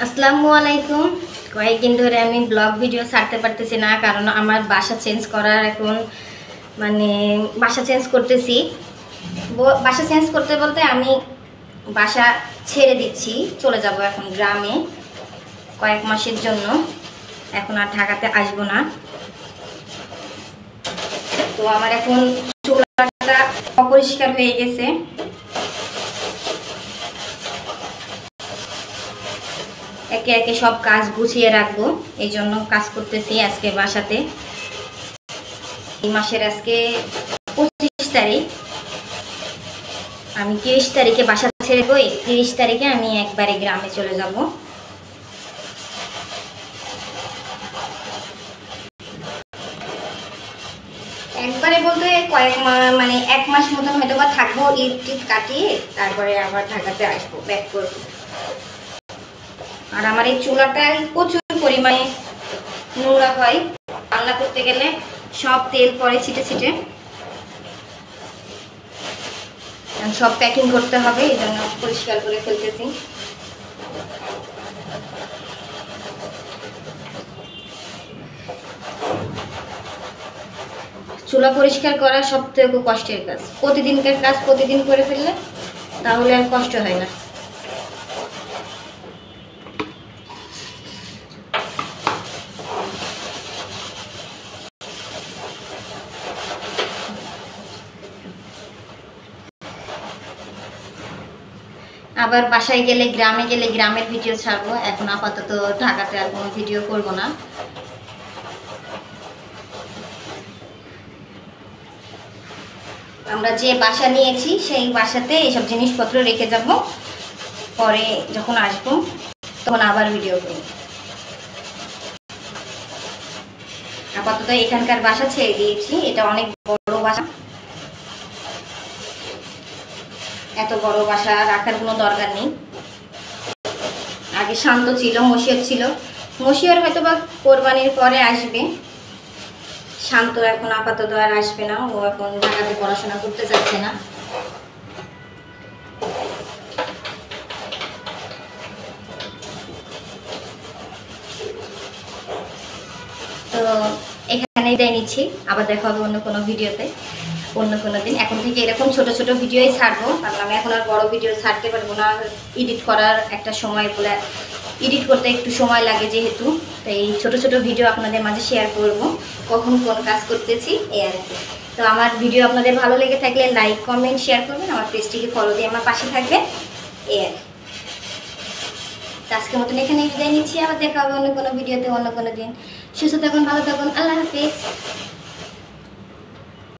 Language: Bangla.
আসসালামু আলাইকুম। কয়েকদিন ধরে আমি ব্লগ ভিডিও ছাড়তে পারতেছি না, কারণ আমার বাসা চেঞ্জ করার এখন বাসা চেঞ্জ করতেছি। বাসা চেঞ্জ করতে বলতে আমি বাসা ছেড়ে দিচ্ছি, চলে যাব এখন গ্রামে কয়েক মাসের জন্য। এখন আর ঢাকাতে আসবো না। তো আমার এখন চুলাটা অপরিষ্কার হয়ে গেছে। একে একে সব কাজ গুছিয়ে রাখবো, এই জন্য কাজ করতেছি আজকে বাসাতে। এই মাসের আজকে 25 তারিখ। আমি 30 তারিখে বাসা ছেড়ে দেবো, 30 তারিখে আমি একবারে গ্রামে চলে যাব। একবারে বলতে এক মাস মতন হয়তো বা থাকবো, ঈদ টিদ কাটিয়ে তারপরে আবার ঢাকাতে আসবো, ব্যাক করবো। আর আমার এই চুলাটায় প্রচুর পরিমাণে নোংরা হয়, রান্না করতে গেলে সব তেল পরে ছিটে ছিটে। সব প্যাকিং করতে হবে, এই জন্য পরিষ্কার করে ফেলতেছি। চুলা পরিষ্কার করা সবথেকে কষ্টের কাজ। প্রতিদিনকার কাজ প্রতিদিন করে ফেললে তাহলে আর কষ্ট হয় না। আবার বাসায় গেলে, গ্রামে গেলে গ্রামের ভিডিও ছাড়বো। এখন আপাতত ঢাকাতে আর কোনো ভিডিও করব না। আমরা যে বাসা নিয়েছি সেই বাসাতে এইসব জিনিসপত্র রেখে যাব, পরে যখন আসবো তখন আবার ভিডিও করব। আপাতত এখানকার বাসা ছেড়ে দিয়েছি। এটা অনেক বড় বাসা, এত বড় বাসা রাখার কোনো দরকার নেই। আগে শান্ত ছিল, মশিয়র ছিল। মশিয়র হয়তো বা কোরবানির পরে আসবে, শান্ত এখন আপাতত আর আসবে না। ও এখন ঢাকাতে পড়াশোনা করতে যাচ্ছে না। তো এখানে বিদায় নিচ্ছি, আবার দেখা হবে অন্য কোনো ভিডিওতে অন্য কোনো দিন। এখন থেকে এরকম ছোট ছোট ভিডিওই ছাড়বো, কারণ আমি এখন আর বড় ভিডিও ছাড়তে পারবো না। এডিট করার একটা সময় বলে, এডিট করতে একটু সময় লাগে যেহেতু, তো এই ছোট ছোট ভিডিও আপনাদের মাঝে শেয়ার করব, কখন কোন কাজ করতেছি এই আর কি। তো আমার ভিডিও আপনাদের ভালো লেগে থাকলে লাইক কমেন্ট শেয়ার করবেন, আমার পেজটিকে ফলো দিয়ে আমার পাশে থাকবেন এই আর কি। আজকের মতন এখানে বিদায় নিচ্ছি, আবার দেখা হবে অন্য কোনো ভিডিওতে অন্য কোনো দিন। সুস্থ থাকুন, ভালো থাকুন, আল্লাহ হাফিজ।